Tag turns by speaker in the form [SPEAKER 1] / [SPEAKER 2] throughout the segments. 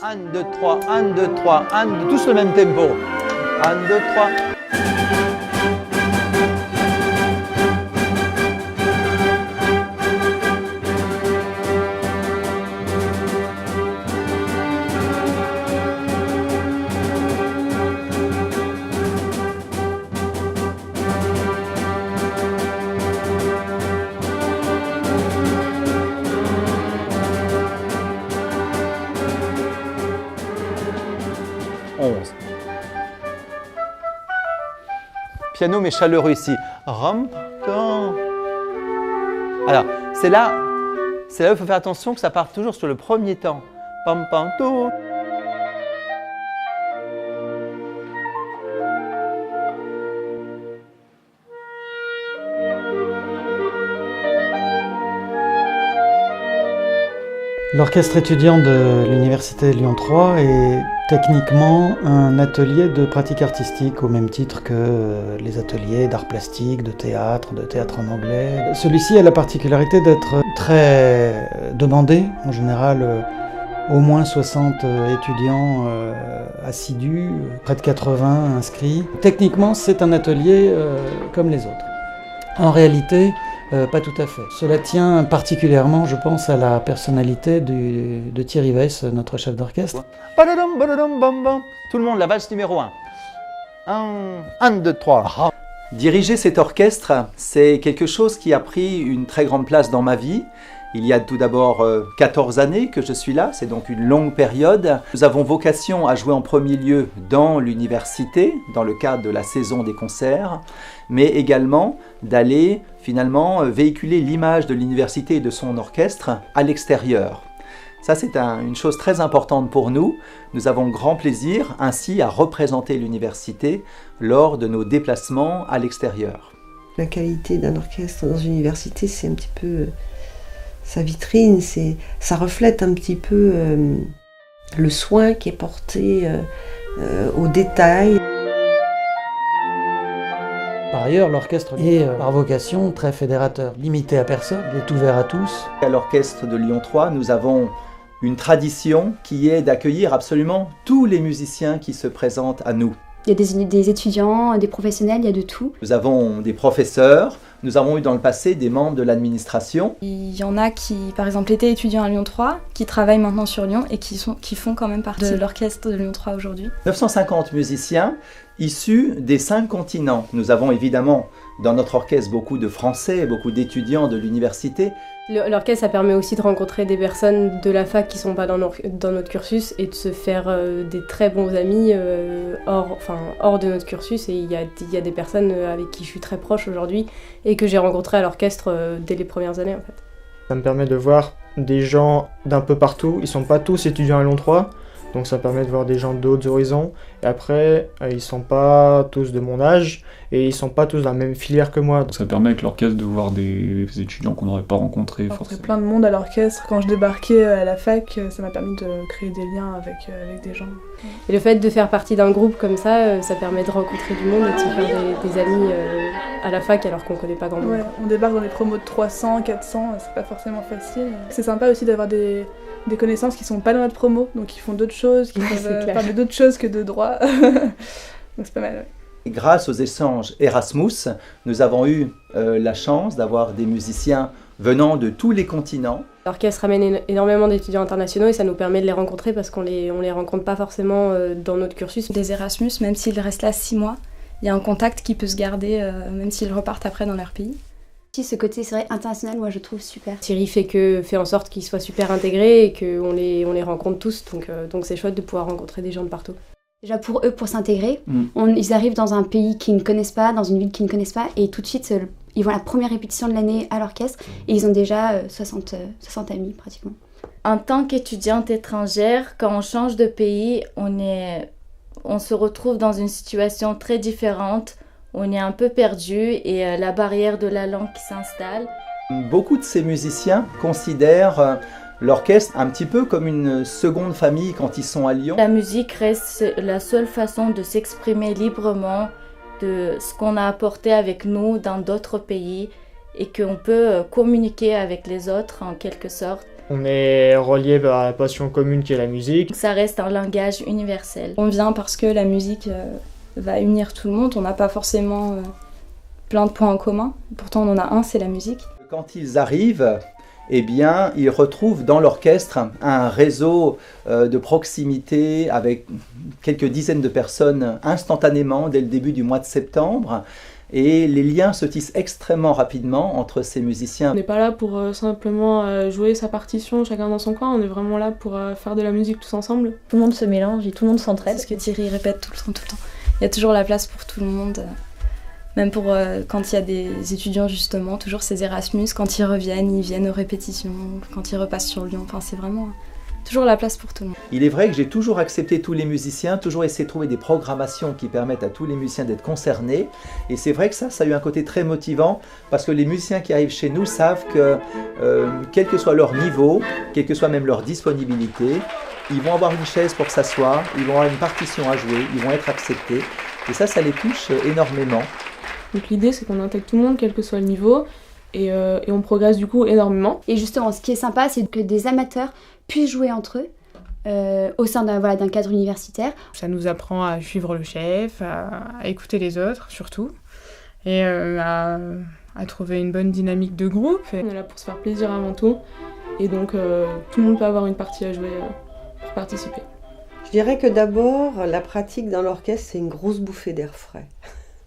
[SPEAKER 1] 1, 2, 3, 1, 2, 3, 1, 2, tous le même tempo. 1, 2, 3. Piano mais chaleureux ici. Ram, tam. Alors, c'est là où il faut faire attention que ça parte toujours sur le premier temps. Pam, pam, tout.
[SPEAKER 2] L'orchestre étudiant de l'Université Lyon 3 est techniquement un atelier de pratique artistique au même titre que les ateliers d'art plastique, de théâtre en anglais. Celui-ci a la particularité d'être très demandé, en général au moins 60 étudiants assidus, près de 80 inscrits. Techniquement, c'est un atelier comme les autres. En réalité, pas tout à fait. Cela tient particulièrement, je pense, à la personnalité de Thierry Weiss, notre chef d'orchestre.
[SPEAKER 1] Tout le monde, la valse numéro 1. 1, 2, 3. Diriger cet orchestre, c'est quelque chose qui a pris une très grande place dans ma vie. Il y a tout d'abord 14 années que je suis là, c'est donc une longue période. Nous avons vocation à jouer en premier lieu dans l'université, dans le cadre de la saison des concerts, mais également d'aller finalement véhiculer l'image de l'université et de son orchestre à l'extérieur. Ça, c'est une chose très importante pour nous. Nous avons grand plaisir ainsi à représenter l'université lors de nos déplacements à l'extérieur.
[SPEAKER 3] La qualité d'un orchestre dans une université, c'est un petit peu sa vitrine, ça reflète un petit peu le soin qui est porté aux détails.
[SPEAKER 2] Par ailleurs, l'orchestre est par vocation très fédérateur, limité à personne, il est ouvert à tous.
[SPEAKER 1] À l'orchestre de Lyon 3, nous avons une tradition qui est d'accueillir absolument tous les musiciens qui se présentent à nous.
[SPEAKER 4] Il y a des étudiants, des professionnels, il y a de tout.
[SPEAKER 1] Nous avons des professeurs, nous avons eu dans le passé des membres de l'administration.
[SPEAKER 5] Il y en a qui, par exemple, étaient étudiants à Lyon 3, qui travaillent maintenant sur Lyon et qui font quand même partie de l'orchestre de Lyon 3 aujourd'hui.
[SPEAKER 1] 950 musiciens issus des 5 continents. Nous avons évidemment dans notre orchestre beaucoup de Français, beaucoup d'étudiants de l'université.
[SPEAKER 6] L'orchestre, ça permet aussi de rencontrer des personnes de la fac qui ne sont pas dans notre cursus et de se faire des très bons amis hors de notre cursus. Et il y a des personnes avec qui je suis très proche aujourd'hui et que j'ai rencontrées à l'orchestre dès les premières années en fait.
[SPEAKER 7] Ça me permet de voir des gens d'un peu partout. Ils ne sont pas tous étudiants à Lyon 3. Donc ça permet de voir des gens d'autres horizons. Et après, ils ne sont pas tous de mon âge et ils ne sont pas tous dans la même filière que moi.
[SPEAKER 8] Ça permet avec l'orchestre de voir des étudiants qu'on n'aurait pas rencontrés
[SPEAKER 5] J'ai
[SPEAKER 8] forcément.
[SPEAKER 5] plein de monde à l'orchestre. Quand je débarquais à la fac, ça m'a permis de créer des liens avec des gens.
[SPEAKER 6] Et le fait de faire partie d'un groupe comme ça permet de rencontrer du monde et de se faire des amis à la fac alors qu'on ne connaît pas grand monde.
[SPEAKER 5] Ouais, on débarque dans des promos de 300, 400, c'est pas forcément facile. C'est sympa aussi d'avoir des connaissances qui sont pas dans notre promo, donc qui font d'autres choses, qui peuvent parler d'autres choses que de droit. Donc c'est pas mal, ouais.
[SPEAKER 1] Grâce aux échanges Erasmus, nous avons eu la chance d'avoir des musiciens venant de tous les continents.
[SPEAKER 6] L'orchestre ramène énormément d'étudiants internationaux et ça nous permet de les rencontrer parce qu'on les rencontre pas forcément dans notre cursus.
[SPEAKER 5] Des Erasmus, même s'ils restent là 6 mois, il y a un contact qui peut se garder même s'ils repartent après dans leur pays.
[SPEAKER 4] Ce côté, c'est vrai, international, moi je trouve super.
[SPEAKER 6] Thierry fait en sorte qu'ils soient super intégrés et qu'on les rencontre tous, donc c'est chouette de pouvoir rencontrer des gens de partout.
[SPEAKER 4] Déjà pour eux, pour s'intégrer, ils arrivent dans un pays qu'ils ne connaissent pas, dans une ville qu'ils ne connaissent pas, et tout de suite, ils vont à la première répétition de l'année à l'orchestre, et ils ont déjà 60 amis pratiquement.
[SPEAKER 9] En tant qu'étudiante étrangère, quand on change de pays, on se retrouve dans une situation très différente. On est un peu perdu et la barrière de la langue qui s'installe.
[SPEAKER 1] Beaucoup de ces musiciens considèrent l'orchestre un petit peu comme une seconde famille quand ils sont à Lyon.
[SPEAKER 9] La musique reste la seule façon de s'exprimer librement de ce qu'on a apporté avec nous dans d'autres pays et qu'on peut communiquer avec les autres en quelque sorte.
[SPEAKER 7] On est relié par la passion commune qui est la musique.
[SPEAKER 9] Ça reste un langage universel.
[SPEAKER 10] On vient parce que la musique va unir tout le monde. On n'a pas forcément plein de points en commun. Pourtant, on en a un, c'est la musique.
[SPEAKER 1] Quand ils arrivent, eh bien, ils retrouvent dans l'orchestre un réseau de proximité avec quelques dizaines de personnes instantanément dès le début du mois de septembre. Et les liens se tissent extrêmement rapidement entre ces musiciens.
[SPEAKER 11] On n'est pas là pour simplement jouer sa partition chacun dans son coin, on est vraiment là pour faire de la musique tous ensemble.
[SPEAKER 10] Tout le monde se mélange et tout le monde s'entraide.
[SPEAKER 6] C'est ce que Thierry répète tout le temps. Il y a toujours la place pour tout le monde. Même pour quand il y a des étudiants justement, toujours ces Erasmus, quand ils viennent aux répétitions, quand ils repassent sur Lyon, enfin c'est vraiment toujours la place pour tout le monde.
[SPEAKER 1] Il est vrai que j'ai toujours accepté tous les musiciens, toujours essayé de trouver des programmations qui permettent à tous les musiciens d'être concernés. Et c'est vrai que ça a eu un côté très motivant parce que les musiciens qui arrivent chez nous savent que quel que soit leur niveau, quelle que soit même leur disponibilité, ils vont avoir une chaise pour s'asseoir, ils vont avoir une partition à jouer, ils vont être acceptés. Et ça les touche énormément.
[SPEAKER 11] Donc l'idée c'est qu'on intègre tout le monde, quel que soit le niveau, et on progresse du coup énormément.
[SPEAKER 4] Et justement, ce qui est sympa, c'est que des amateurs puissent jouer entre eux au sein d'un cadre universitaire.
[SPEAKER 12] Ça nous apprend à suivre le chef, à écouter les autres surtout, et à trouver une bonne dynamique de groupe.
[SPEAKER 11] On est là pour se faire plaisir avant tout, et donc tout le monde peut avoir une partie à jouer pour participer.
[SPEAKER 3] Je dirais que d'abord, la pratique dans l'orchestre, c'est une grosse bouffée d'air frais.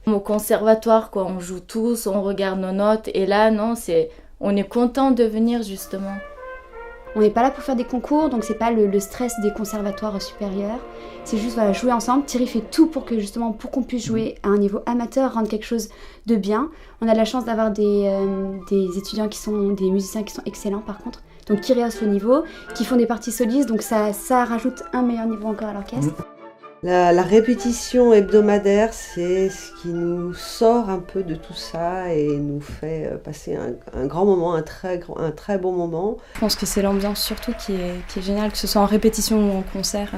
[SPEAKER 9] Au conservatoire, quoi, on joue tous, on regarde nos notes, et là, non, on est content de venir, justement.
[SPEAKER 4] On n'est pas là pour faire des concours, donc c'est pas le stress des conservatoires supérieurs. C'est juste jouer ensemble. Thierry fait tout pour qu'on puisse jouer à un niveau amateur, rendre quelque chose de bien. On a de la chance d'avoir des étudiants des musiciens qui sont excellents par contre, donc qui rehaussent le niveau, qui font des parties solistes, donc ça rajoute un meilleur niveau encore à l'orchestre.
[SPEAKER 3] La répétition hebdomadaire, c'est ce qui nous sort un peu de tout ça et nous fait passer un grand moment, un très bon moment.
[SPEAKER 10] Je pense que c'est l'ambiance surtout qui est géniale, que ce soit en répétition ou en concert,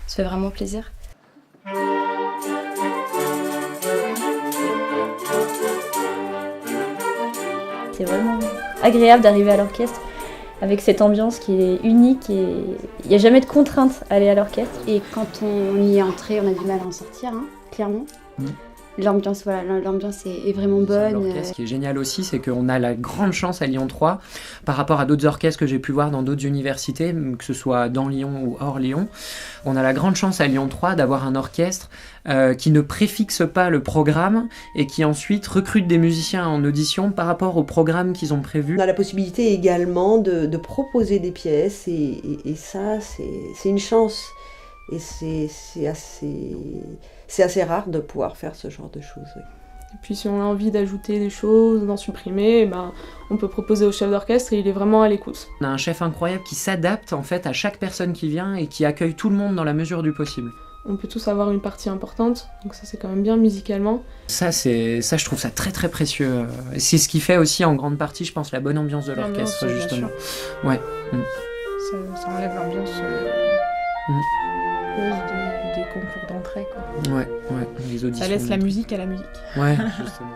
[SPEAKER 10] ça fait vraiment plaisir.
[SPEAKER 13] C'est vraiment agréable d'arriver à l'orchestre avec cette ambiance qui est unique et il n'y a jamais de contrainte à aller à l'orchestre.
[SPEAKER 4] Et quand on y est entré, on a du mal à en sortir, clairement. L'ambiance est vraiment bonne.
[SPEAKER 14] L'orchestre, ce qui est génial aussi, c'est qu'on a la grande chance à Lyon 3, par rapport à d'autres orchestres que j'ai pu voir dans d'autres universités, que ce soit dans Lyon ou hors Lyon, on a la grande chance à Lyon 3 d'avoir un orchestre qui ne préfixe pas le programme et qui ensuite recrute des musiciens en audition par rapport au programme qu'ils ont prévu.
[SPEAKER 3] On a la possibilité également de proposer des pièces et ça, c'est une chance. Et c'est assez rare de pouvoir faire ce genre de choses. Oui.
[SPEAKER 11] Et puis si on a envie d'ajouter des choses, d'en supprimer, on peut proposer au chef d'orchestre et il est vraiment à l'écoute.
[SPEAKER 14] On a un chef incroyable qui s'adapte en fait à chaque personne qui vient et qui accueille tout le monde dans la mesure du possible.
[SPEAKER 11] On peut tous avoir une partie importante, donc ça c'est quand même bien musicalement.
[SPEAKER 14] Ça je trouve ça très très précieux. C'est ce qui fait aussi en grande partie, je pense, la bonne ambiance de l'orchestre justement. Ouais.
[SPEAKER 12] Ça enlève l'ambiance des concours d'entrée, quoi.
[SPEAKER 14] Ouais, les auditions.
[SPEAKER 12] Ça laisse la musique à la musique.
[SPEAKER 14] Ouais, justement.